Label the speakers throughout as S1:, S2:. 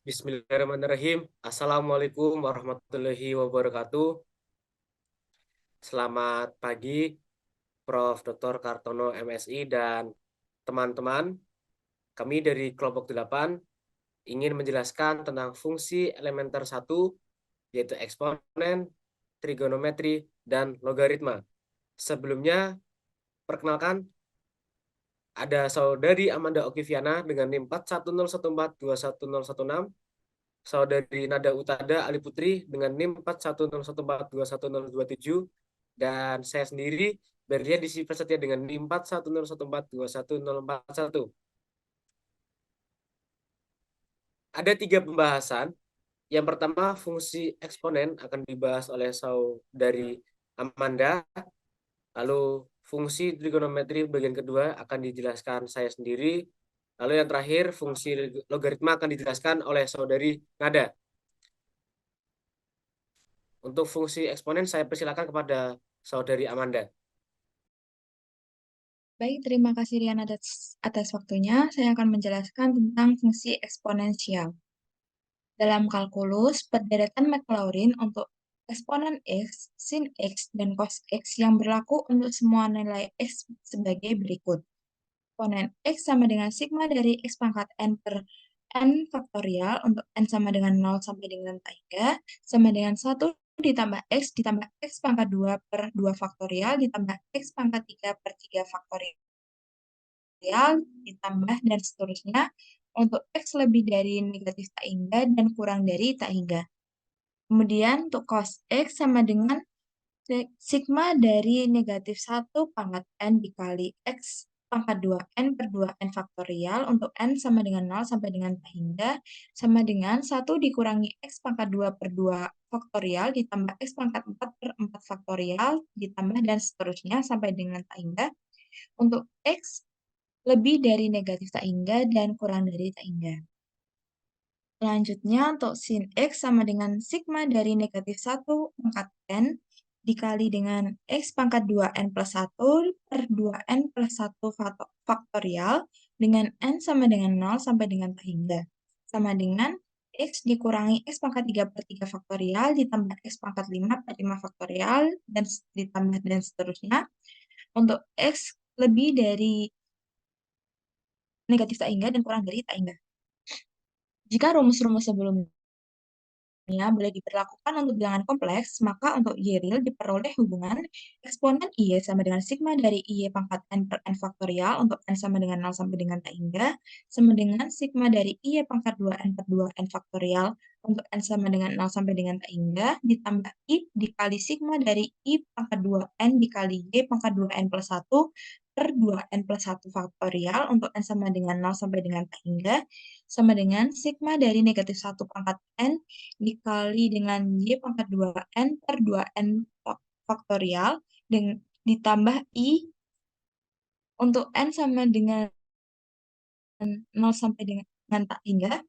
S1: Bismillahirrahmanirrahim. Assalamualaikum warahmatullahi wabarakatuh. Selamat pagi, Prof. Dr. Kartono MSI dan teman-teman. Kami dari kelompok 8 ingin menjelaskan tentang fungsi elementer 1, yaitu eksponen, trigonometri, dan logaritma. Sebelumnya, perkenalkan, ada saudari Amanda Okiviana dengan NIM 41014211016, saudari Nada Utada Ali Putri dengan NIM 41014211027, dan saya sendiri Berlia Disi Prasetya dengan NIM 41014211041. Ada 3 pembahasan. Yang pertama, fungsi eksponen akan dibahas oleh saudari Amanda. Lalu fungsi trigonometri bagian kedua akan dijelaskan saya sendiri. Lalu yang terakhir, fungsi logaritma akan dijelaskan oleh saudari Nada. Untuk fungsi eksponen, saya persilakan kepada saudari Amanda.
S2: Baik, terima kasih Rian atas waktunya. Saya akan menjelaskan tentang fungsi eksponensial. Dalam kalkulus, perderetan Maclaurin untuk eksponen X, sin X, dan cos X yang berlaku untuk semua nilai X sebagai berikut. Eksponen X sama dengan sigma dari X pangkat N per N faktorial untuk N sama dengan 0 sampai dengan 3 sama dengan 1 ditambah X pangkat 2 per 2 faktorial ditambah X pangkat 3 per 3 faktorial ditambah dan seterusnya untuk X lebih dari negatif tak hingga dan kurang dari tak hingga. Kemudian untuk cos X sama dengan sigma dari negatif 1 pangkat N dikali X pangkat 2N per 2N faktorial untuk N sama dengan 0 sampai dengan tak hingga sama dengan 1 dikurangi X pangkat 2 per 2 faktorial ditambah X pangkat 4 per 4 faktorial ditambah dan seterusnya sampai dengan tak hingga untuk X lebih dari negatif tak hingga dan kurang dari tak hingga. Selanjutnya, untuk sin X sama dengan sigma dari negatif 1 pangkat N dikali dengan X pangkat 2N plus 1 per 2N plus 1 faktorial dengan N sama dengan 0 sampai dengan tak hingga. Sama dengan X dikurangi X pangkat 3 per 3 faktorial ditambah X pangkat 5 per 5 faktorial dan ditambah dan seterusnya. Untuk X lebih dari negatif tak hingga dan kurang dari tak hingga. Jika rumus-rumus sebelumnya boleh diberlakukan untuk bilangan kompleks, maka untuk Y real diperoleh hubungan eksponen Y sama dengan sigma dari Y pangkat N per N faktorial untuk N sama dengan 0 sampai dengan tak hingga, sama dengan sigma dari Y pangkat 2N per 2N faktorial untuk N sama dengan 0 sampai dengan tak hingga, ditambah I dikali sigma dari I pangkat 2N dikali Y pangkat 2N plus 1 per 2N plus 1 faktorial untuk N sama dengan 0 sampai dengan tak hingga, sama dengan sigma dari negatif 1 pangkat N dikali dengan Y pangkat 2N per 2N faktorial ditambah I untuk N sama dengan 0 sampai dengan tak hingga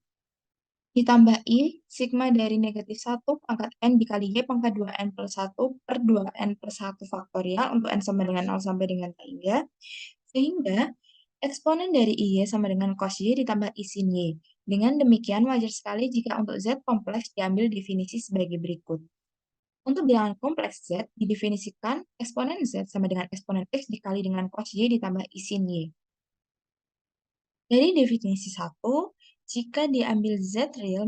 S2: ditambah I sigma dari negatif 1 pangkat N dikali Y pangkat 2N plus 1 per 2N plus 1 faktorial untuk N sama dengan 0 sampai dengan tak hingga sehingga eksponen dari Y sama dengan cos Y ditambah I sin Y. Dengan demikian wajar sekali jika untuk Z kompleks diambil definisi sebagai berikut. Untuk bilangan kompleks Z didefinisikan eksponen Z sama dengan eksponen X dikali dengan cos Y ditambah I sin Y. Dari definisi 1, jika diambil Z real,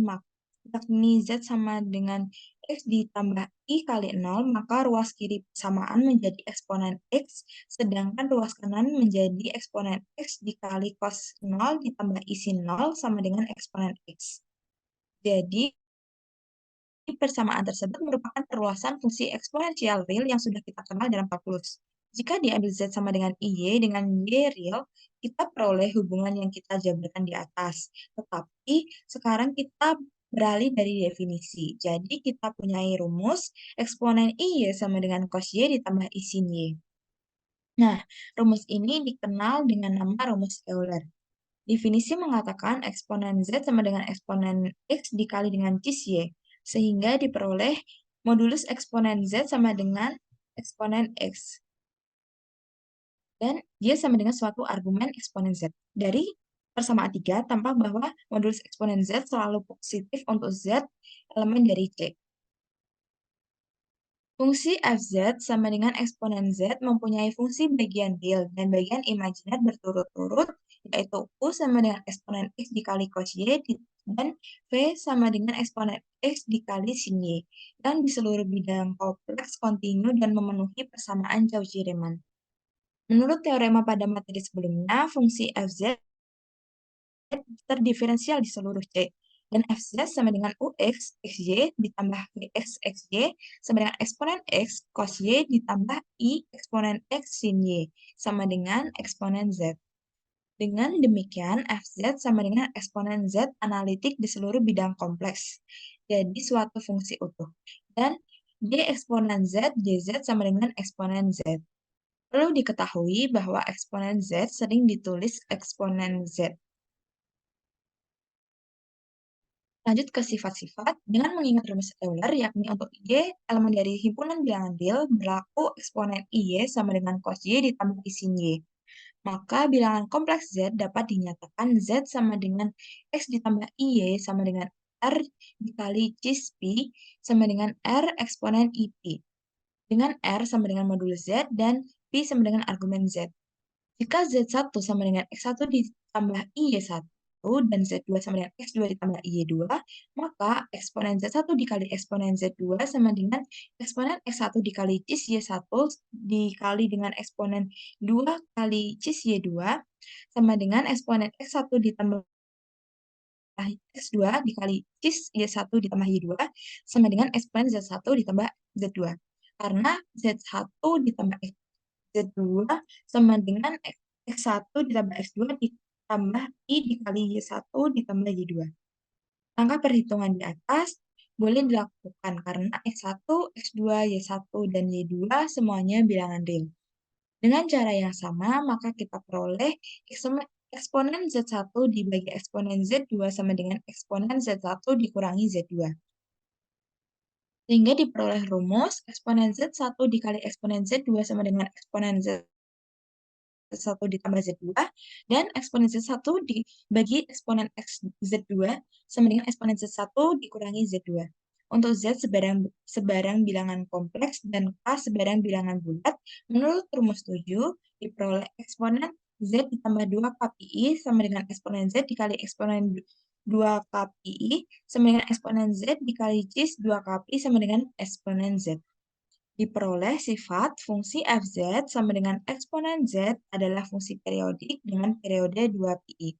S2: yakni Z sama dengan X ditambah I kali 0, maka ruas kiri persamaan menjadi eksponen X, sedangkan ruas kanan menjadi eksponen X dikali cos 0 ditambah I sin 0 sama dengan eksponen X. Jadi, persamaan tersebut merupakan perluasan fungsi eksponensial real yang sudah kita kenal dalam kalkulus. Jika diambil Z sama dengan IY dengan Y real, kita peroleh hubungan yang kita jabarkan di atas. Tetapi sekarang kita beralih dari definisi. Jadi kita punya rumus eksponen IY sama dengan cos Y ditambah I sin Y. Nah, rumus ini dikenal dengan nama rumus Euler. Definisi mengatakan eksponen Z sama dengan eksponen X dikali dengan cis Y, sehingga diperoleh modulus eksponen Z sama dengan eksponen X. Dan dia sama dengan suatu argumen eksponen Z. Dari persamaan 3 tampak bahwa modulus eksponen Z selalu positif untuk Z elemen dari C. Fungsi fz sama dengan eksponen Z mempunyai fungsi bagian real dan bagian imajiner berturut-turut, yaitu U sama dengan eksponen X dikali cos Y, dan V sama dengan eksponen X dikali sin Y, yang di seluruh bidang kompleks kontinu dan memenuhi persamaan Cauchy-Riemann. Menurut teorema pada materi sebelumnya, fungsi fz terdiferensial di seluruh C. Dan fz sama dengan ux xy ditambah vx xy sama dengan eksponen x cos y ditambah i eksponen x sin y sama dengan eksponen z. Dengan demikian, fz sama dengan eksponen z analitik di seluruh bidang kompleks. Jadi suatu fungsi utuh. Dan d eksponen z dz sama dengan eksponen z. Perlu diketahui bahwa eksponen z sering ditulis eksponen z. Lanjut ke sifat-sifat, dengan mengingat rumus Euler, yakni untuk Y, elemen dari himpunan bilangan real, berlaku eksponen IY sama dengan cos Y ditambah I sin Y. Maka bilangan kompleks Z dapat dinyatakan Z sama dengan X ditambah IY sama dengan R dikali cis Pi sama dengan R eksponen IP. Dengan R sama dengan modulus Z dan Pi sama dengan argumen Z. Jika Z1 sama dengan X1 ditambah IY1 dan Z2 sama dengan X2 ditambah IY2, maka eksponen Z1 dikali eksponen Z2 sama dengan eksponen X1 dikali cis Y1 dikali dengan eksponen 2 kali cis Y2 sama dengan eksponen X1 ditambah X2 dikali cis Y1 ditambah Y2 sama dengan eksponen Z1 ditambah Z2. Karena Z1 ditambah Z2 sama dengan X1 ditambah X2 ditambah I dikali Y1 ditambah Y2. Langkah perhitungan di atas boleh dilakukan karena X1, X2, Y1, dan Y2 semuanya bilangan real. Dengan cara yang sama, maka kita peroleh eksponen Z1 dibagi eksponen Z2 sama dengan eksponen Z1 dikurangi Z2. Sehingga diperoleh rumus eksponen Z1 dikali eksponen Z2 sama dengan eksponen Z1 ditambah Z2, dan eksponen Z1 dibagi eksponen Z2 sama dengan eksponen Z1 dikurangi Z2. Untuk Z sebarang bilangan kompleks dan K sebarang bilangan bulat, menurut rumus 7, diperoleh eksponen Z ditambah 2 KPI sama dengan eksponen Z dikali eksponen 2 KPI sama dengan eksponen Z dikali cis 2 KPI sama dengan eksponen Z. Diperoleh sifat fungsi fz sama dengan eksponen z adalah fungsi periodik dengan periode 2pi.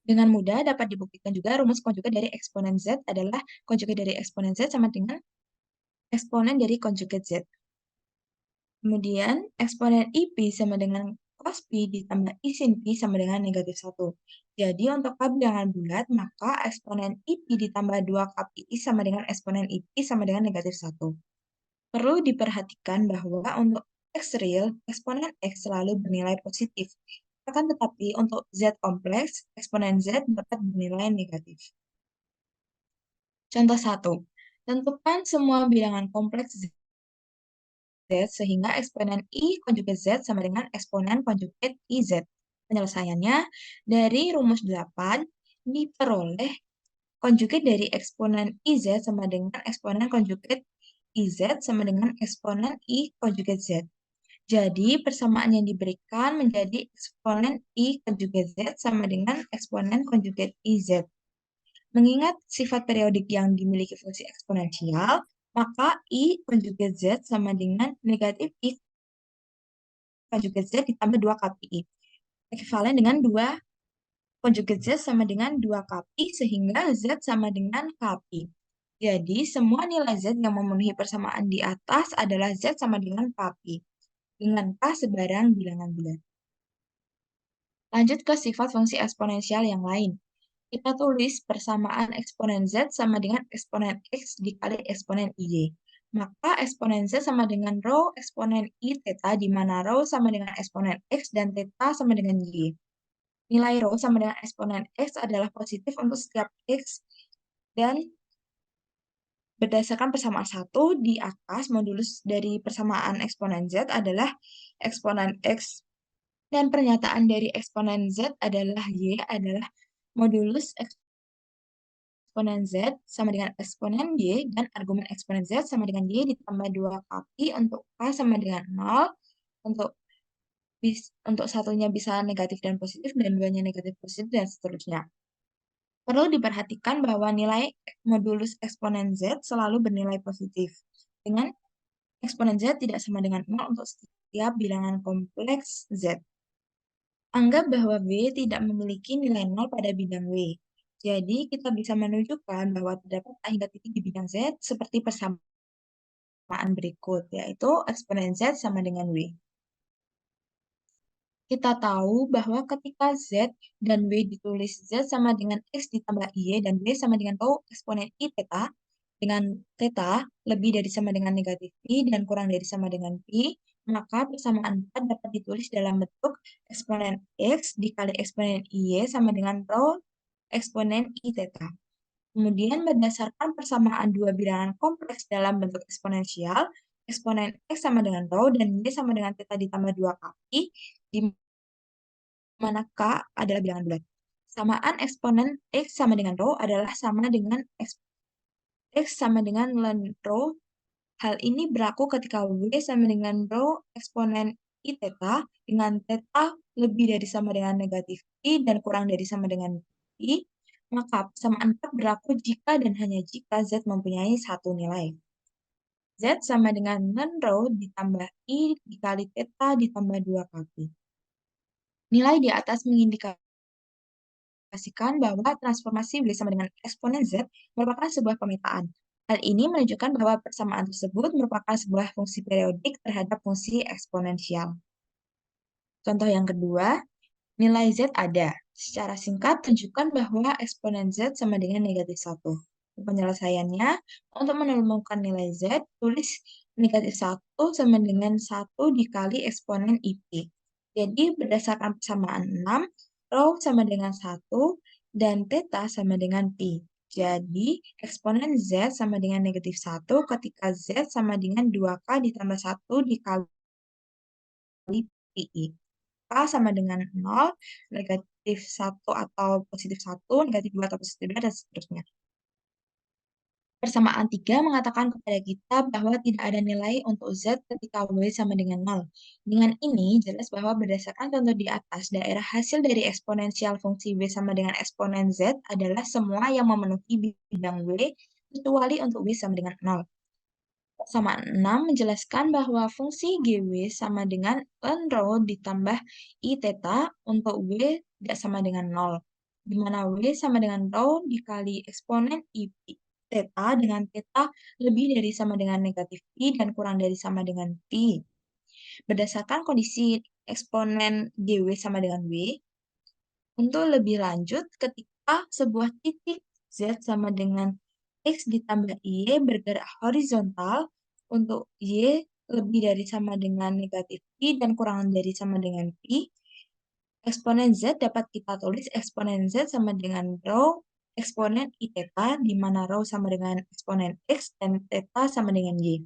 S2: Dengan mudah dapat dibuktikan juga rumus konjugat dari eksponen z adalah konjugat dari eksponen z sama dengan eksponen dari konjugat z. Kemudian eksponen ip sama dengan cos pi ditambah I sin pi sama dengan negatif 1. Jadi untuk K bilangan bulat, maka eksponen ip ditambah 2 KPI sama dengan eksponen ip sama dengan negatif 1. Perlu diperhatikan bahwa untuk X real, eksponen X selalu bernilai positif. Akan tetapi untuk Z kompleks, eksponen Z dapat bernilai negatif. Contoh 1. Tentukan semua bilangan kompleks Z sehingga eksponen I konjugat Z sama dengan eksponen konjugat IZ. Penyelesaiannya, dari rumus 8 diperoleh konjugat dari eksponen IZ sama dengan eksponen konjugat IZ sama dengan eksponen I konjugat Z. Jadi, persamaan yang diberikan menjadi eksponen I konjugat Z sama dengan eksponen konjugat IZ. Mengingat sifat periodik yang dimiliki fungsi eksponensial, maka I konjugat Z sama dengan negatif I konjugat Z ditambah 2 KPI. Ekivalen dengan 2 konjugat Z sama dengan 2 KPI, sehingga Z sama dengan KPI. Jadi, semua nilai Z yang memenuhi persamaan di atas adalah Z sama dengan KPI. Dengan K sebarang bilangan bulat. Lanjut ke sifat fungsi eksponensial yang lain. Kita tulis persamaan eksponen Z sama dengan eksponen X dikali eksponen IY. Maka eksponen Z sama dengan rho eksponen I theta, di mana rho sama dengan eksponen X dan theta sama dengan Y. Nilai rho sama dengan eksponen X adalah positif untuk setiap X, dan berdasarkan persamaan 1 di atas, modulus dari persamaan eksponen Z adalah eksponen X Dan pernyataan dari eksponen Z adalah Y adalah modulus eksponen Z sama dengan eksponen Y, dan argumen eksponen Z sama dengan Y ditambah 2 kali untuk K sama dengan 0, untuk untuk satunya bisa negatif dan positif, dan duanya negatif positif, dan seterusnya. Perlu diperhatikan bahwa nilai modulus eksponen Z selalu bernilai positif, dengan eksponen Z tidak sama dengan 0 untuk setiap bilangan kompleks Z. Anggap bahwa W tidak memiliki nilai 0 pada bidang W. Jadi, kita bisa menunjukkan bahwa terdapat A hingga titik di bidang Z seperti persamaan berikut, yaitu eksponen Z sama dengan W. Kita tahu bahwa ketika Z dan W ditulis Z sama dengan X ditambah Y dan W sama dengan tau eksponen I theta, dengan theta lebih dari sama dengan negatif pi dan kurang dari sama dengan pi, maka persamaan 4 dapat ditulis dalam bentuk eksponen X dikali eksponen Y sama dengan tau eksponen I theta. Kemudian berdasarkan persamaan dua bilangan kompleks dalam bentuk eksponensial, eksponen X sama dengan tau dan Y sama dengan theta ditambah 2 kali, di mana K adalah bilangan bulat. Samaan eksponen X sama dengan rho adalah sama dengan X sama dengan ln rho. Hal ini berlaku ketika W sama dengan rho eksponen I theta dengan theta lebih dari sama dengan negatif pi dan kurang dari sama dengan pi, maka persamaan 4 berlaku jika dan hanya jika Z mempunyai satu nilai. Z sama dengan ln rho ditambah I dikali theta ditambah 2 kali. Nilai di atas mengindikasikan bahwa transformasi W sama dengan eksponen Z merupakan sebuah pemetaan. Hal ini menunjukkan bahwa persamaan tersebut merupakan sebuah fungsi periodik terhadap fungsi eksponensial. Contoh yang kedua, nilai Z ada. Secara singkat, tunjukkan bahwa eksponen Z sama dengan negatif 1. Penyelesaiannya, untuk menemukan nilai Z, tulis negatif 1 sama dengan 1 dikali eksponen IP. Jadi, berdasarkan persamaan 6, rho sama dengan 1, dan theta sama dengan pi. Jadi, eksponen Z sama dengan negatif 1 ketika Z sama dengan 2K ditambah 1 dikali pi. K sama dengan 0, negatif 1 atau positif 1, negatif 2 atau positif 2, dan seterusnya. Persamaan 3 mengatakan kepada kita bahwa tidak ada nilai untuk Z ketika W sama dengan 0. Dengan ini, jelas bahwa berdasarkan contoh di atas, daerah hasil dari eksponensial fungsi W sama dengan eksponen Z adalah semua yang memenuhi bidang W, kecuali untuk W sama dengan 0. Persamaan 6 menjelaskan bahwa fungsi GW sama dengan ln rho ditambah I theta untuk W tidak sama dengan 0, di mana W sama dengan rho dikali eksponen I theta dengan theta lebih dari sama dengan negatif pi dan kurang dari sama dengan pi. Berdasarkan kondisi eksponen GW sama dengan W, untuk lebih lanjut, ketika sebuah titik Z sama dengan X ditambah Y bergerak horizontal untuk Y lebih dari sama dengan negatif Pi dan kurang dari sama dengan Pi, eksponen Z dapat kita tulis eksponen Z sama dengan rho eksponen I theta, di mana rho sama dengan eksponen X dan theta sama dengan Y.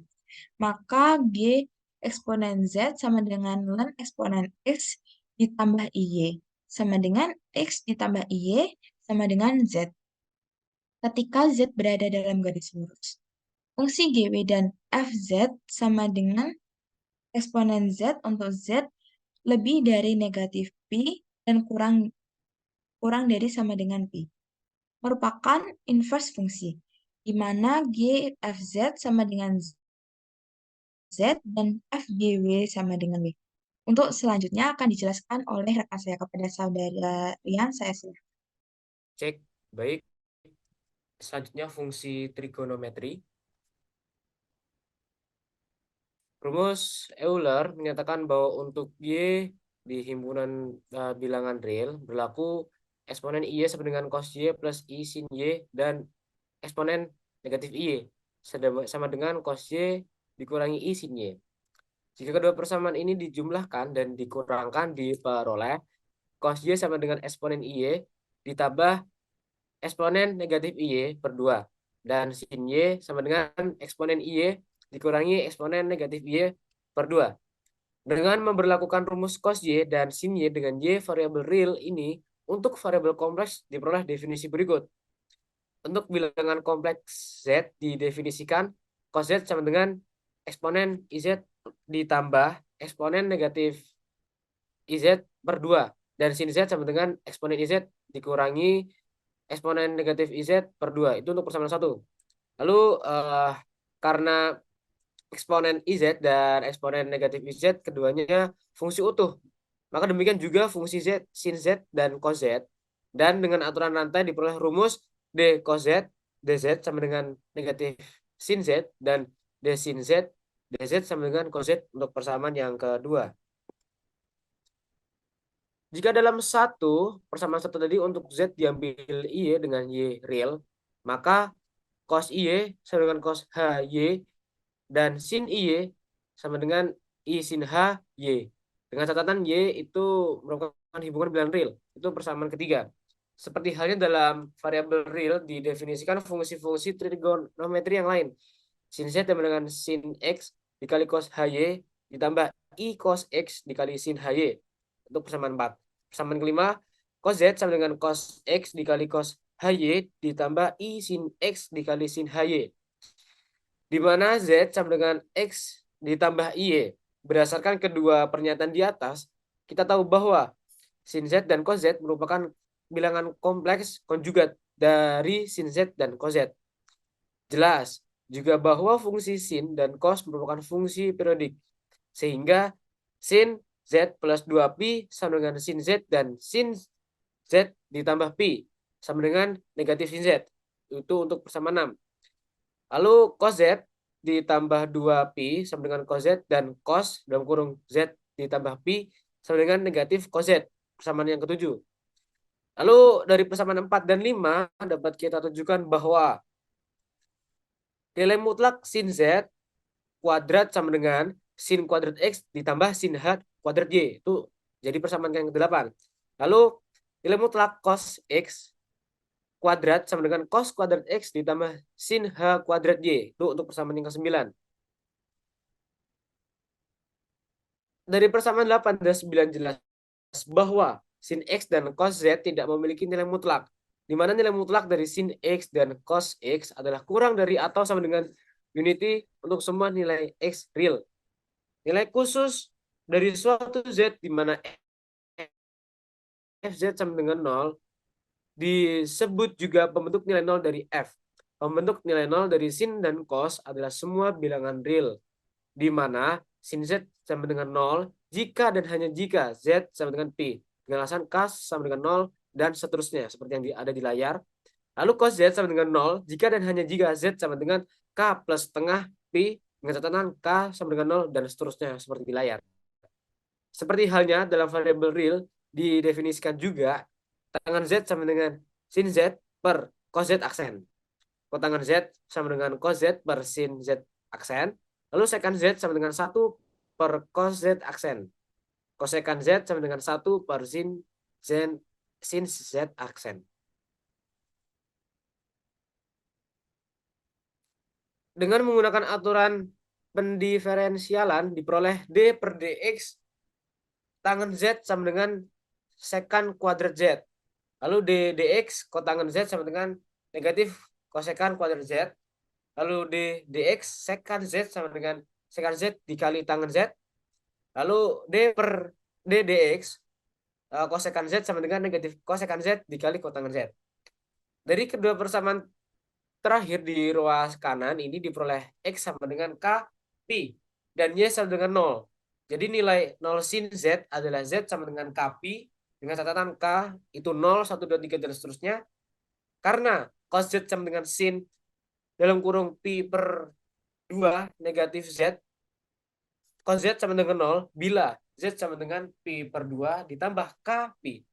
S2: Maka G eksponen Z sama dengan ln eksponen X ditambah IY sama dengan X ditambah IY sama dengan Z. Ketika Z berada dalam garis lurus, fungsi GW dan FZ sama dengan eksponen Z untuk Z lebih dari negatif Pi dan kurang dari sama dengan Pi. Merupakan inverse fungsi, di mana GFZ sama dengan Z dan FGW sama dengan W. Untuk selanjutnya akan dijelaskan oleh rekan saya. Kepada saudara Rian, saya silakan.
S1: Cek, baik. Selanjutnya fungsi trigonometri. Rumus Euler menyatakan bahwa untuk Y di himpunan bilangan real berlaku eksponen Y sama dengan cos Y plus I sin Y dan eksponen negatif Y sama dengan cos Y dikurangi I sin Y. Jika kedua persamaan ini dijumlahkan dan dikurangkan diperoleh cos Y sama dengan eksponen Y ditambah eksponen negatif IY per 2. Dan sin Y sama dengan eksponen IY dikurangi eksponen negatif IY per 2. Dengan memberlakukan rumus cos Y dan sin Y dengan Y variabel real ini, untuk variabel kompleks diperoleh definisi berikut. Untuk bilangan kompleks Z didefinisikan cos Z sama dengan eksponen IZ ditambah eksponen negatif IZ per 2. Dan sin Z sama dengan eksponen IZ dikurangi eksponen negatif IZ per 2. Itu untuk persamaan satu. Lalu karena eksponen IZ dan eksponen negatif IZ keduanya fungsi utuh, maka demikian juga fungsi Z, sin Z, dan cos Z. Dan dengan aturan rantai diperoleh rumus D cos Z, dz sama dengan negatif sin Z, dan D sin Z, dz sama dengan cos Z untuk persamaan yang kedua. Jika dalam satu persamaan satu tadi untuk Z diambil Y dengan Y real, maka cos Y sama dengan cos HY dan sin Y sama dengan I sin H Y. Dengan catatan Y itu merupakan hubungan bilangan real. Itu persamaan ketiga. Seperti halnya dalam variabel real didefinisikan fungsi-fungsi trigonometri yang lain. Sin Z sama dengan sin X dikali cos HY ditambah I cos X dikali sin HY. Untuk persamaan 4. Persamaan kelima, cos Z sama dengan cos X dikali cos HY ditambah I sin X dikali sin HY, di mana Z sama dengan X ditambah Y. Berdasarkan kedua pernyataan di atas, kita tahu bahwa sin Z dan cos Z merupakan bilangan kompleks konjugat dari sin Z dan cos Z. Jelas juga bahwa fungsi sin dan cos merupakan fungsi periodik, sehingga sin Z plus 2pi sama dengan sin Z dan sin Z ditambah pi sama dengan negatif sin Z. Itu untuk persamaan 6. Lalu cos Z ditambah 2pi sama dengan cos Z dan cos dalam kurung Z ditambah pi sama dengan negatif cos Z. Persamaan yang ketujuh. Lalu dari persamaan 4 dan 5 dapat kita tunjukkan bahwa nilai mutlak sin Z kuadrat sama dengan sin kuadrat X ditambah sin H kuadrat Y. Itu jadi persamaan yang ke-8. Lalu nilai mutlak cos X kuadrat sama dengan cos kuadrat X ditambah sin H kuadrat Y. Itu untuk persamaan yang ke-9. Dari persamaan 8 dan 9 jelas bahwa sin X dan cos Z tidak memiliki nilai mutlak, di mana nilai mutlak dari sin X dan cos X adalah kurang dari atau sama dengan unity untuk semua nilai X real. Nilai khusus dari suatu Z di mana Fz sama dengan 0 disebut juga pembentuk nilai 0 dari F. Pembentuk nilai 0 dari sin dan cos adalah semua bilangan real, di mana sin Z sama dengan 0 jika dan hanya jika Z sama dengan pi. Dengan alasan K sama dengan 0 dan seterusnya seperti yang ada di layar. Lalu cos Z sama dengan 0 jika dan hanya jika Z sama dengan K plus setengah pi dengan catatan K sama dengan 0 dan seterusnya seperti di layar. Seperti halnya dalam variabel real didefinisikan juga tangan Z sama dengan sin Z per cos Z aksen. Kotangan Z sama dengan cos Z per sin Z aksen. Lalu sekan Z sama dengan 1 per cos Z aksen. Kosekan Z sama dengan 1 per sin Z aksen. Dengan menggunakan aturan pendiferensialan diperoleh D per dx tangan Z sama dengan sekan kuadrat Z. Lalu dx kotangan Z sama dengan negatif kosekan kuadrat Z. Lalu dx sekan Z sama dengan sekan Z dikali tangan Z. Lalu D per dx kosekan Z sama dengan negatif kosekan Z dikali kotangan Z. Dari kedua persamaan terakhir di ruas kanan ini diperoleh X sama dengan K pi dan Y sama dengan 0. Jadi nilai 0 sin Z adalah Z sama dengan K pi dengan catatan K itu 0, 1, 2, 3 dan seterusnya. Karena cos Z sama dengan sin dalam kurung pi per 2 negatif Z, cos Z sama dengan 0 bila Z sama dengan pi per 2 ditambah K pi.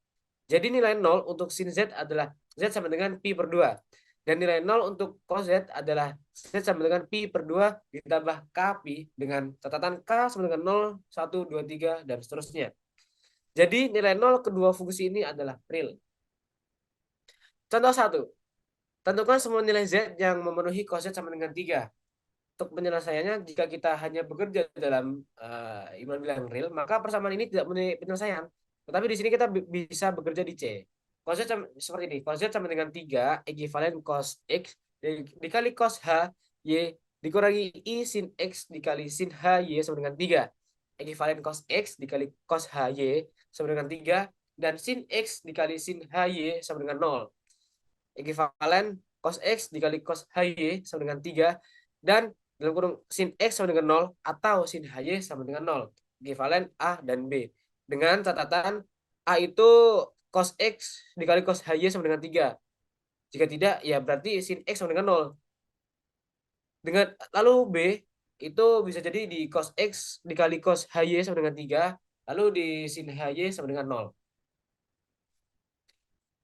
S1: Jadi nilai 0 untuk sin Z adalah Z sama dengan pi per 2. Dan nilai 0 untuk cos Z adalah Z sama dengan pi per 2 ditambah K pi dengan catatan K sama dengan 0, 1, 2, 3, dan seterusnya. Jadi nilai 0 kedua fungsi ini adalah real. Contoh 1. Tentukan semua nilai Z yang memenuhi cos Z sama dengan 3. untuk penyelesaiannya jika kita hanya bekerja dalam iman bilang real, maka persamaan ini tidak mempunyai penyelesaian. Tetapi di sini kita bisa bekerja di C. Cos Z seperti ini. Cos Z sama dengan 3 ekivalen cos X dikali cos H Y dikurangi I sin X dikali sin H Y sama dengan 3. Ekivalen cos X dikali cos H Y sama dengan 3 dan sin X dikali sin H Y sama dengan 0. Ekivalen cos X dikali cos H Y sama dengan 3 dan dalam kurung sin X sama dengan 0 atau sin HY sama dengan 0. Ekivalen A dan B. Dengan catatan A itu cos X dikali cos HY sama dengan 3. Jika tidak, ya berarti sin X sama dengan 0. Lalu B itu bisa jadi di cos X dikali cos HY sama dengan 3. Lalu di sin HY sama dengan 0.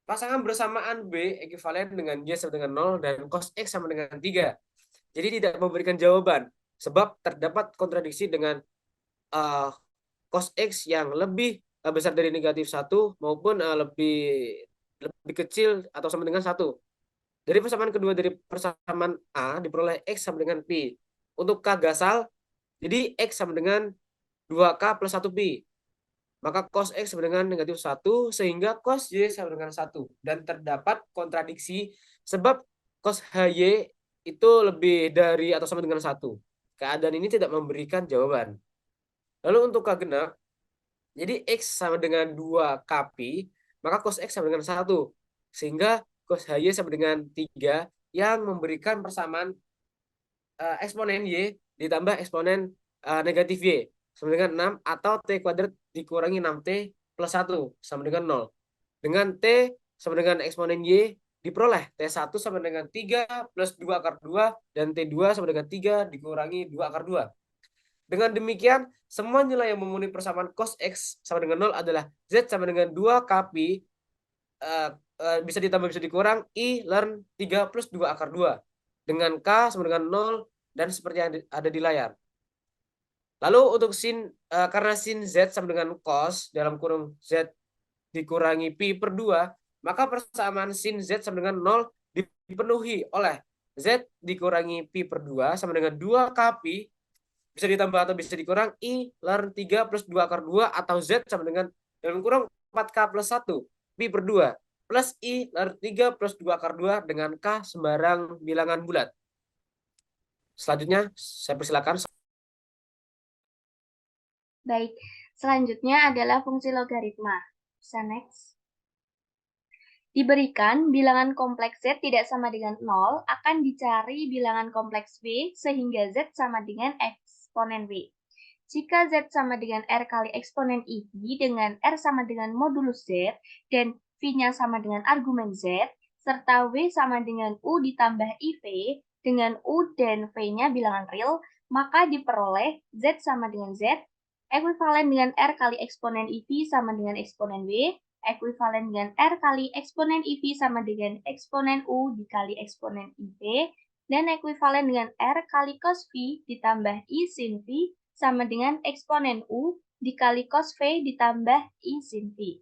S1: Pasangan bersamaan B ekivalen dengan Y sama dengan 0 dan cos X sama dengan 3. Jadi tidak memberikan jawaban sebab terdapat kontradiksi dengan uh, cos X yang lebih besar dari negatif 1 maupun lebih kecil atau sama dengan 1. Dari persamaan kedua dari persamaan A diperoleh X sama dengan Pi. Untuk K gasal, jadi X sama dengan 2K plus 1 Pi. Maka cos X sama dengan negatif 1 sehingga cos Y sama dengan 1. Dan terdapat kontradiksi sebab cos HY itu lebih dari atau sama dengan 1. Keadaan ini tidak memberikan jawaban. Lalu untuk K genap, jadi X sama dengan 2 Kpi, maka cos X sama dengan 1. Sehingga cos HY sama dengan 3 yang memberikan persamaan eksponen Y ditambah eksponen negatif Y sama dengan 6 atau T kuadrat dikurangi 6T plus 1 sama dengan 0. Dengan T sama dengan eksponen Y diperoleh T1 sama dengan 3 plus 2 akar 2 dan T2 sama dengan 3 dikurangi 2 akar 2. Dengan demikian, semua nilai yang memenuhi persamaan cos X sama dengan 0 adalah Z sama dengan 2 Kpi bisa ditambah bisa dikurang I ln 3 plus 2 akar 2 dengan K sama dengan 0 dan seperti yang ada di layar. Lalu untuk karena sin Z sama dengan cos dalam kurung Z dikurangi pi per 2, maka persamaan sin Z sama dengan 0 dipenuhi oleh Z dikurangi pi per 2 sama dengan 2 Kpi bisa ditambah atau bisa dikurang I ln 3 plus 2 akar 2 atau Z sama dengan dalam kurung 4K plus 1 pi per 2 plus I ln 3 plus 2 akar 2 dengan K sembarang bilangan bulat. Selanjutnya saya persilakan.
S3: Baik, selanjutnya adalah fungsi logaritma. Bisa next. Diberikan bilangan kompleks Z tidak sama dengan 0, akan dicari bilangan kompleks V sehingga Z sama dengan eksponen V. Jika Z sama dengan R kali eksponen IV dengan R sama dengan modulus Z dan V-nya sama dengan argumen Z, serta W sama dengan U ditambah IV dengan U dan V-nya bilangan real, maka diperoleh Z sama dengan Z, ekuivalen dengan R kali eksponen IV sama dengan eksponen W, ekuivalen dengan R kali eksponen IV sama dengan eksponen U dikali eksponen IV, dan ekuivalen dengan R kali cos V ditambah I sin V sama dengan eksponen U dikali cos V ditambah I sin V.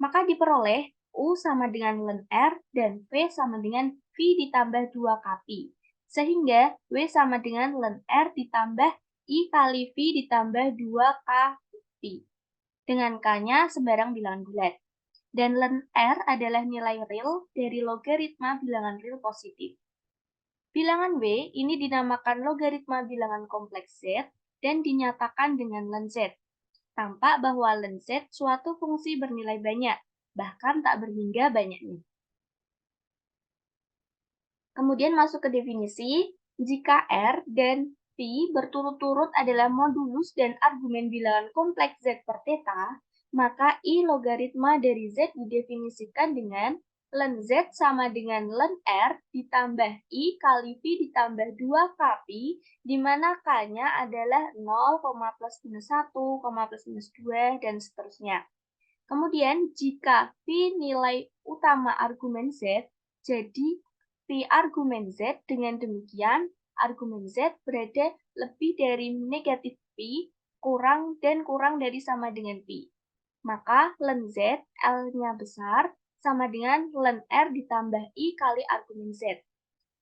S3: Maka diperoleh U sama dengan ln R dan V sama dengan V ditambah 2 Kpi. Sehingga W sama dengan ln R ditambah I kali V ditambah 2 Kpi. Dengan K-nya sembarang bilangan bulat. Dan ln R adalah nilai real dari logaritma bilangan real positif. Bilangan W ini dinamakan logaritma bilangan kompleks Z dan dinyatakan dengan ln Z. Tampak bahwa ln Z suatu fungsi bernilai banyak, bahkan tak berhingga banyaknya. Kemudian masuk ke definisi, jika R dan P berturut-turut adalah modulus dan argumen bilangan kompleks Z per theta, maka I logaritma dari Z didefinisikan dengan ln Z sama dengan ln R ditambah I kali V ditambah 2 Kpi, di mana K-nya adalah 0, plus minus 1, plus minus 2, dan seterusnya. Kemudian, jika V nilai utama argumen Z, jadi P argumen Z, dengan demikian argumen Z berada lebih dari negatif P kurang dari sama dengan P. Maka ln Z, L-nya besar, sama dengan ln R ditambah I kali argumen Z.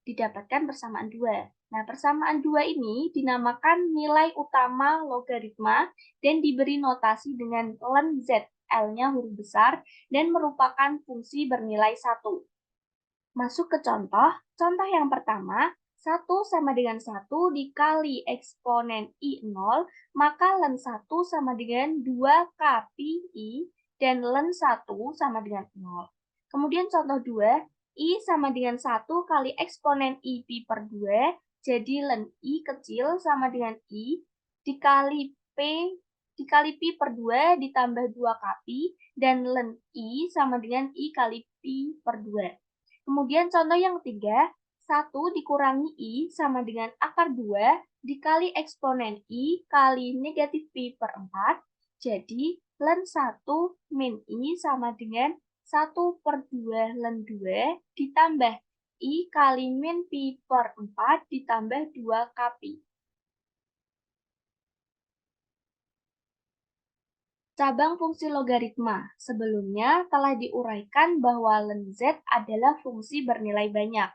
S3: Didapatkan persamaan 2. Nah, persamaan dua ini dinamakan nilai utama logaritma dan diberi notasi dengan len z, L-nya huruf besar, dan merupakan fungsi bernilai 1. Masuk ke contoh. Contoh yang pertama, 1 sama dengan 1 dikali eksponen I0, maka len 1 sama dengan 2 kali I, dan len 1 sama dengan 0. Kemudian contoh 2, I sama dengan 1 kali eksponen I pi per 2, jadi len I kecil sama dengan I dikali pi per 2 ditambah 2 kali, dan len I sama dengan I kali pi per 2. Kemudian contoh yang ketiga, 1 dikurangi I sama dengan akar 2 dikali eksponen I kali negatif pi per 4, jadi len 1 min I sama dengan 1 per 2 len 2 ditambah I kali min pi per 4 ditambah 2 kali. Cabang fungsi logaritma. Sebelumnya telah diuraikan bahwa len Z adalah fungsi bernilai banyak.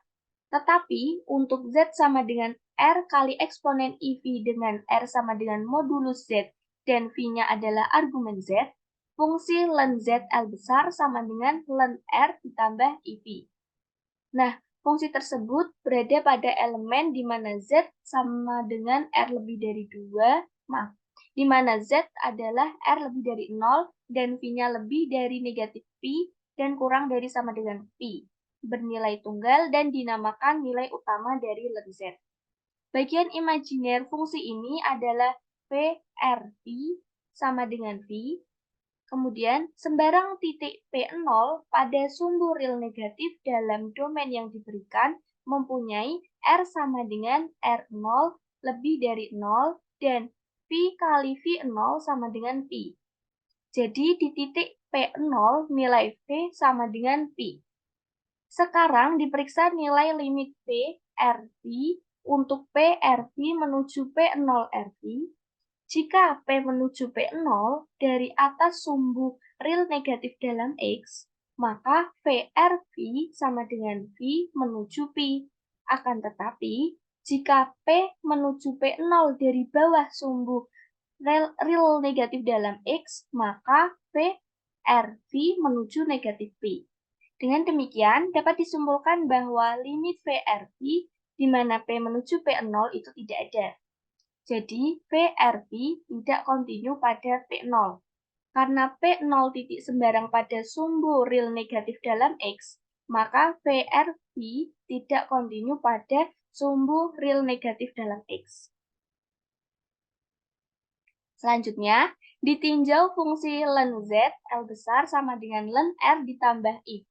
S3: Tetapi untuk Z sama dengan R kali eksponen IV dengan R sama dengan modulus Z dan V-nya adalah argumen Z, fungsi len Z L besar sama dengan len R ditambah IV. Nah, fungsi tersebut berada pada elemen di mana Z sama dengan R lebih dari 2, di mana Z adalah R lebih dari 0 dan V-nya lebih dari negatif P dan kurang dari sama dengan P, bernilai tunggal dan dinamakan nilai utama dari len Z. Bagian imajiner fungsi ini adalah VRV sama dengan V. Kemudian, sembarang titik P0 pada sumbu real negatif dalam domain yang diberikan mempunyai R sama dengan R0 lebih dari 0 dan V kali V0 sama dengan P. Jadi, di titik P0 nilai V sama dengan P. Sekarang diperiksa nilai limit P RV untuk P RV menuju P0 RV. Jika P menuju P0 dari atas sumbu real negatif dalam X, maka VRV sama dengan V menuju P. Akan tetapi, jika P menuju P0 dari bawah sumbu real negatif dalam X, maka VRV menuju negatif P. Dengan demikian, dapat disimpulkan bahwa limit VRV di mana P menuju P0 itu tidak ada. Jadi, VRV tidak kontinu pada P0. Karena P0 titik sembarang pada sumbu real negatif dalam X, maka VRV tidak kontinu pada sumbu real negatif dalam X. Selanjutnya, ditinjau fungsi len Z L besar sama dengan len R ditambah IV,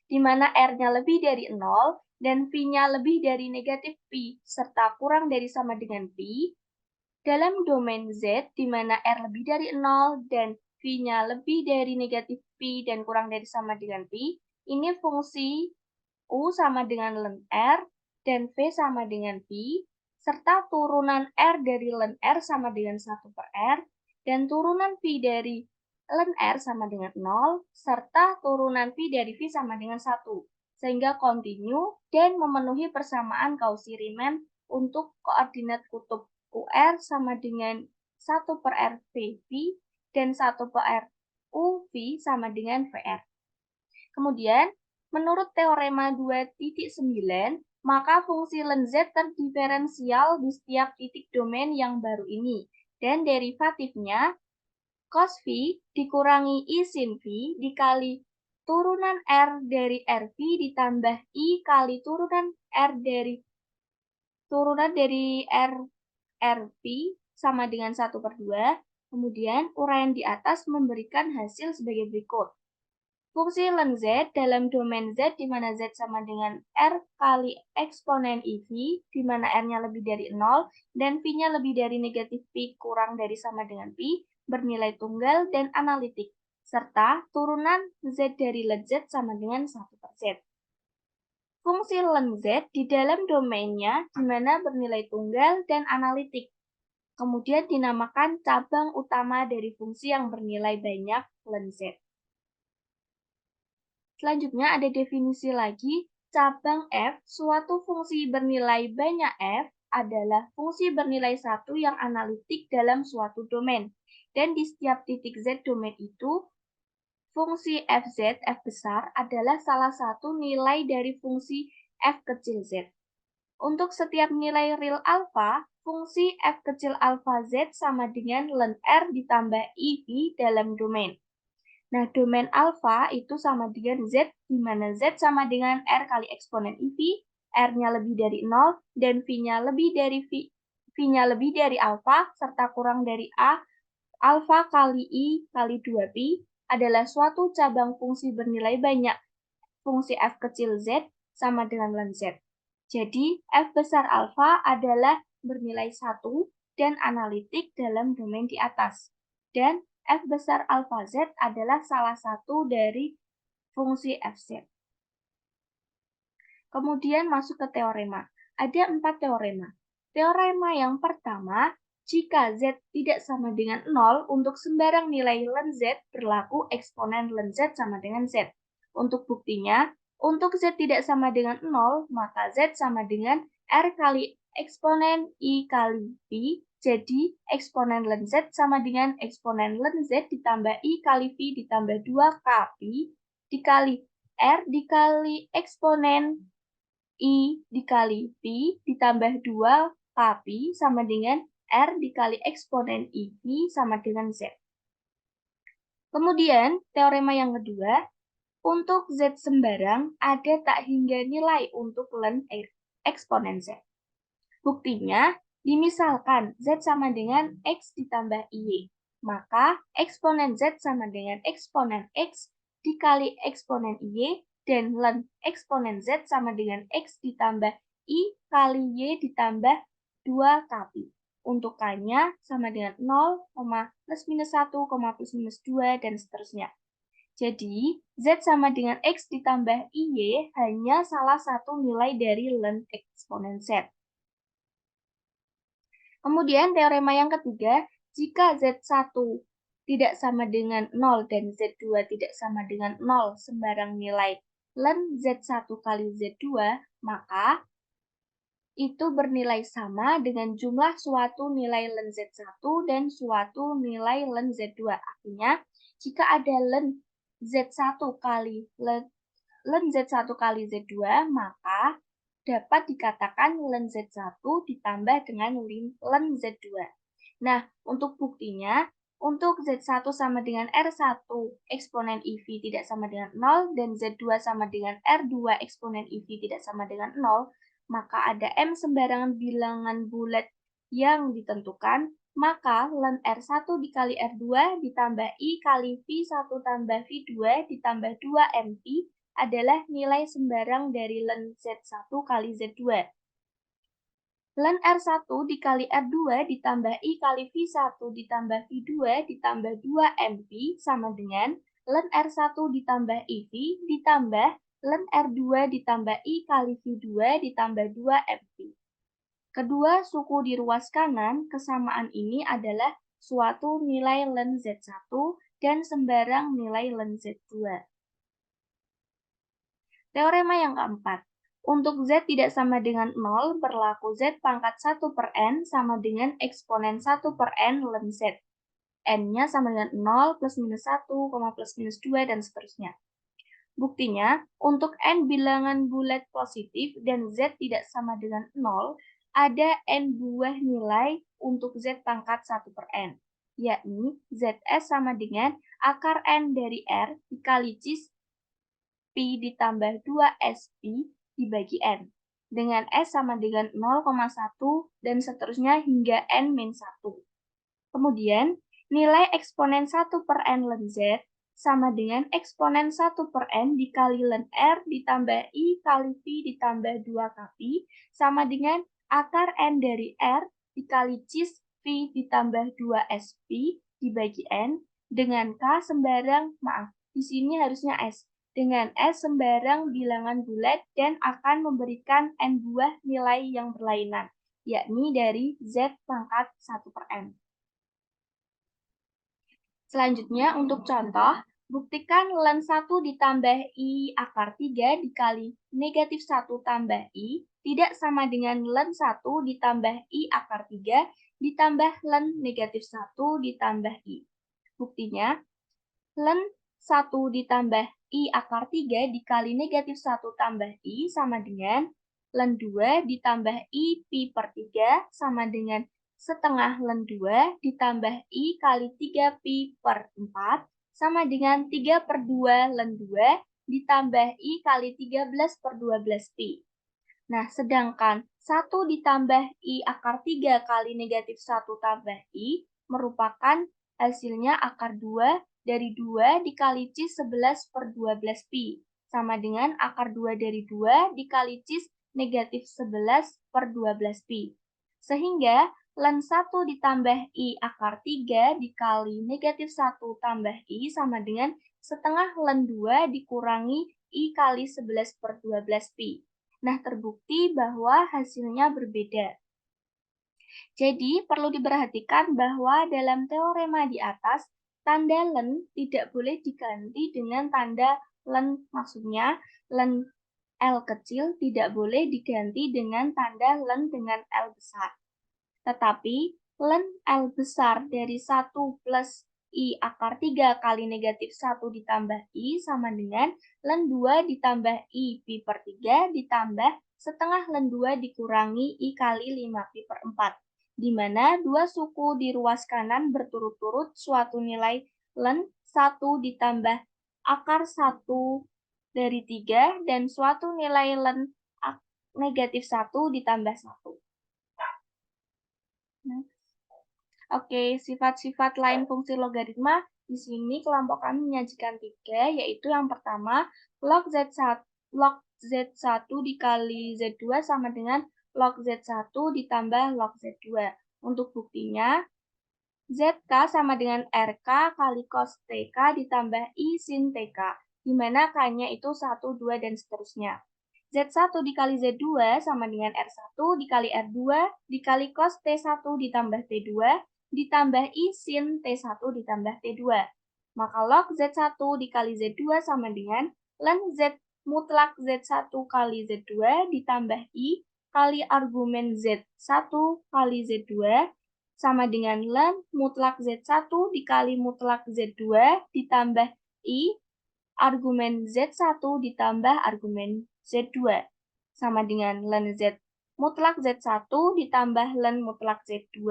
S3: di mana R-nya lebih dari 0 dan V-nya lebih dari negatif P, serta kurang dari sama dengan P. Dalam domain Z, di mana R lebih dari 0 dan V-nya lebih dari negatif P dan kurang dari sama dengan P, ini fungsi U sama dengan len R dan V sama dengan P, serta turunan R dari len R sama dengan 1 per R, dan turunan V dari len R sama dengan 0, serta turunan V dari V sama dengan 1, sehingga kontinu dan memenuhi persamaan Cauchy-Riemann untuk koordinat kutub UR sama dengan 1 per R VV dan 1 per R UV sama dengan VR. Kemudian, menurut teorema 2.9, maka fungsi len Z terdiferensial di setiap titik domain yang baru ini, dan derivatifnya cos V dikurangi I sin V dikali turunan R dari RV ditambah I kali turunan dari RV sama dengan 1 per 2. Kemudian, uraian di atas memberikan hasil sebagai berikut. Fungsi len Z dalam domain Z di mana Z sama dengan R kali eksponen IV, di mana R-nya lebih dari 0 dan V-nya lebih dari negatif P kurang dari sama dengan P, bernilai tunggal dan analitik, serta turunan Z dari len Z sama dengan 1 per Z. Fungsi len Z di dalam domainnya di mana bernilai tunggal dan analitik, kemudian dinamakan cabang utama dari fungsi yang bernilai banyak len Z. Selanjutnya ada definisi lagi, cabang F, suatu fungsi bernilai banyak F, adalah fungsi bernilai 1 yang analitik dalam suatu domain. Dan di setiap titik Z domain itu, fungsi fz, f besar, adalah salah satu nilai dari fungsi f kecil z. Untuk setiap nilai real alfa, fungsi f kecil alfa z sama dengan ln r ditambah iv dalam domain. Nah, domain alfa itu sama dengan z, di mana z sama dengan r kali eksponen iv, r-nya lebih dari 0, dan v-nya lebih dari alfa, serta kurang dari a, alfa kali i kali 2pi, adalah suatu cabang fungsi bernilai banyak. Fungsi f kecil z sama dengan ln z. Jadi, f besar alfa adalah bernilai 1 dan analitik dalam domain di atas. Dan f besar alfa z adalah salah satu dari fungsi fz. Kemudian masuk ke teorema. Ada 4 teorema. Teorema yang pertama, jika z tidak sama dengan 0, untuk sembarang nilai ln z berlaku eksponen ln z sama dengan z. Untuk buktinya, untuk z tidak sama dengan 0, maka z sama dengan r kali eksponen i kali v, jadi eksponen ln z sama dengan eksponen ln z ditambah i kali v ditambah 2kp dikali r dikali eksponen i dikali v ditambah 2kp sama dengan r dikali eksponen iv sama dengan z. Kemudian, teorema yang kedua, untuk z sembarang ada tak hingga nilai untuk ln eksponen z. Buktinya, dimisalkan z sama dengan x ditambah y, maka eksponen z sama dengan eksponen x dikali eksponen y, dan ln eksponen z sama dengan x ditambah i kali y ditambah 2kp. Untuk k-nya sama dengan 0, plus minus 1, plus minus 2, dan seterusnya. Jadi, z sama dengan x ditambah iy hanya salah satu nilai dari ln eksponen z. Kemudian, teorema yang ketiga, jika z1 tidak sama dengan 0 dan z2 tidak sama dengan 0 sembarang nilai ln z1 kali z2, maka itu bernilai sama dengan jumlah suatu nilai ln z1 dan suatu nilai ln z2. Artinya, jika ada ln z1 kali ln z1 kali z2, maka dapat dikatakan ln z1 ditambah dengan ln z2. Nah, untuk buktinya, untuk z1 sama dengan r1 eksponen iv tidak sama dengan 0 dan z2 sama dengan r2 eksponen iv tidak sama dengan 0, maka ada m sembarangan bilangan bulat yang ditentukan, maka ln R1 dikali R2 ditambah I kali V1 tambah V2 ditambah 2MP adalah nilai sembarang dari ln Z1 kali Z2. Ln R1 dikali R2 ditambah I kali V1 ditambah V2 ditambah 2MP sama dengan ln R1 ditambah IV ditambah ln R2 ditambah I kali V2 ditambah 2MP. Kedua suku di ruas kanan, kesamaan ini adalah suatu nilai ln Z1 dan sembarang nilai ln Z2. Teorema yang keempat. Untuk Z tidak sama dengan 0, berlaku Z pangkat 1 per N sama dengan eksponen 1 per N ln Z. N-nya sama dengan 0, plus minus 1, plus minus 2, dan seterusnya. Buktinya, untuk N bilangan bulat positif dan Z tidak sama dengan 0, ada N buah nilai untuk Z pangkat 1 per N, yakni ZS sama dengan akar N dari R dikali cis Pi ditambah 2SP dibagi N, dengan S sama dengan 0,1 dan seterusnya hingga N-1. Kemudian, nilai eksponen 1 per N ln Z sama dengan eksponen 1 per N dikali ln R ditambah I kali V ditambah 2kp sama dengan akar N dari R dikali cis V ditambah 2SP dibagi N dengan K sembarang, di sini harusnya S, dengan S sembarang bilangan bulat dan akan memberikan N buah nilai yang berlainan, yakni dari Z pangkat 1 per N. Selanjutnya, untuk contoh, Buktikan ln 1 ditambah I akar 3 dikali negatif 1 tambah I tidak sama dengan ln 1 ditambah I akar 3 ditambah ln negatif 1 ditambah I. Buktinya, ln 1 ditambah I akar 3 dikali negatif 1 tambah I sama dengan ln 2 ditambah I pi per 3 sama dengan setengah ln 2 ditambah I kali 3 pi per 4 sama dengan 3 per 2 ln 2 ditambah I kali 13 per 12 pi. Nah, sedangkan 1 ditambah I akar 3 kali negatif 1 tambah I merupakan hasilnya akar 2 dari 2 dikali cis 11 per 12 pi. Sama dengan akar 2 dari 2 dikali cis negatif 11 per 12 pi. Sehingga ln 1 ditambah I akar 3 dikali negatif 1 tambah I sama dengan setengah ln 2 dikurangi I kali 11 per 12 pi. Nah, terbukti bahwa hasilnya berbeda. Jadi, perlu diperhatikan bahwa dalam teorema di atas, tanda ln tidak boleh diganti dengan tanda ln, maksudnya ln L kecil tidak boleh diganti dengan tanda ln dengan L besar. Tetapi, ln L besar dari 1 plus I akar 3 kali negatif 1 ditambah I sama dengan ln 2 ditambah I pi per 3 ditambah setengah ln 2 dikurangi I kali 5 pi per 4, di mana dua suku di ruas kanan berturut-turut suatu nilai ln 1 ditambah akar 1 dari 3 dan suatu nilai ln negatif 1 ditambah 1. Oke, sifat-sifat lain fungsi logaritma. Di sini kelompok kami menyajikan 3, yaitu yang pertama, log Z1 dikali Z2 sama dengan log Z1 ditambah log Z2. Untuk buktinya, ZK sama dengan RK kali cos TK ditambah I sin TK, di mana K-nya itu 1, 2, dan seterusnya. Z1 dikali Z2 sama dengan R1 dikali R2 dikali cos T1 ditambah T2 ditambah I sin T1 ditambah T2. Maka log Z1 dikali Z2 sama dengan ln Z mutlak Z1 kali Z2 ditambah I kali argumen Z1 kali Z2 sama dengan ln mutlak Z1 dikali mutlak Z2 ditambah I argumen Z1 ditambah argumen Z2 sama dengan ln Z mutlak Z1 ditambah ln mutlak Z2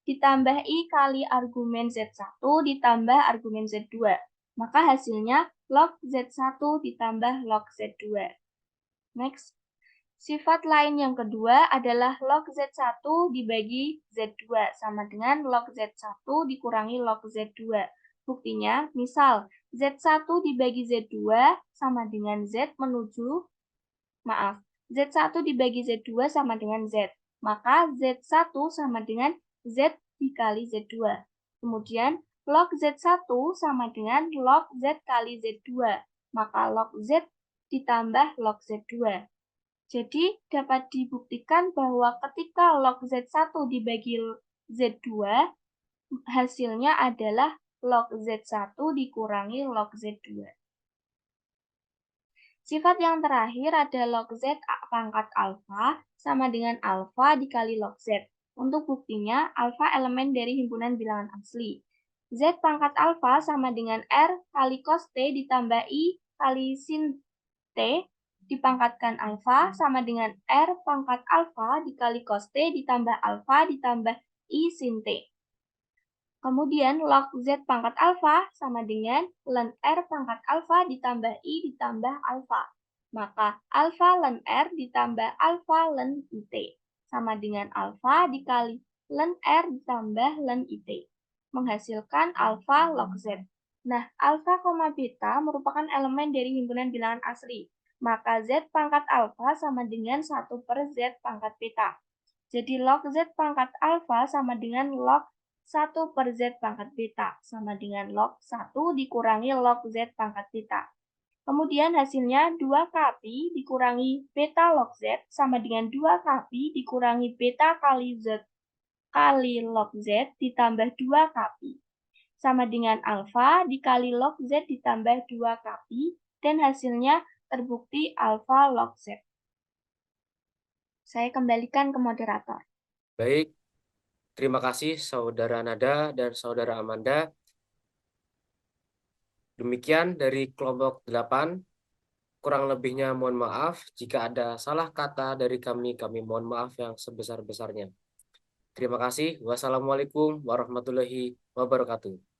S3: ditambah I kali argumen Z1 ditambah argumen Z2. Maka hasilnya log Z1 ditambah log Z2. Next. Sifat lain yang kedua adalah log Z1 dibagi Z2 sama dengan log Z1 dikurangi log Z2. Buktinya, misal Z1 dibagi Z2 sama dengan Z menuju, Z1 dibagi Z2 sama dengan Z. Maka Z1 sama dengan Z dikali Z2. Kemudian, log Z1 sama dengan log Z kali Z2. Maka log Z ditambah log Z2. Jadi, dapat dibuktikan bahwa ketika log Z1 dibagi Z2, hasilnya adalah log Z1 dikurangi log Z2. Sifat yang terakhir ada log Z pangkat alfa sama dengan alfa dikali log Z. Untuk buktinya, alfa elemen dari himpunan bilangan asli. Z pangkat alfa sama dengan R kali cos T ditambah I kali sin T dipangkatkan alfa sama dengan R pangkat alfa dikali cos T ditambah alfa ditambah I sin T. Kemudian log Z pangkat alfa sama dengan ln R pangkat alfa ditambah I ditambah alfa. Maka alfa ln R ditambah alfa ln IT sama dengan alfa dikali ln R ditambah ln IT. Menghasilkan alfa log Z. Nah, alfa, beta merupakan elemen dari himpunan bilangan asli. Maka Z pangkat alfa sama dengan 1 per Z pangkat beta. Jadi log Z pangkat alfa sama dengan log 1 per Z pangkat beta sama dengan log 1 dikurangi log Z pangkat beta. Kemudian hasilnya 2 pi dikurangi beta log Z sama dengan 2 pi dikurangi beta kali Z kali log Z ditambah 2 pi. sama dengan alfa dikali log Z ditambah 2 kali, dan hasilnya terbukti alfa log Z. Saya kembalikan ke moderator.
S1: Baik, terima kasih Saudara Nada dan Saudara Amanda. Demikian dari kelompok 8. Kurang lebihnya mohon maaf. Jika ada salah kata dari kami mohon maaf yang sebesar-besarnya. Terima kasih. Wassalamualaikum warahmatullahi wabarakatuh.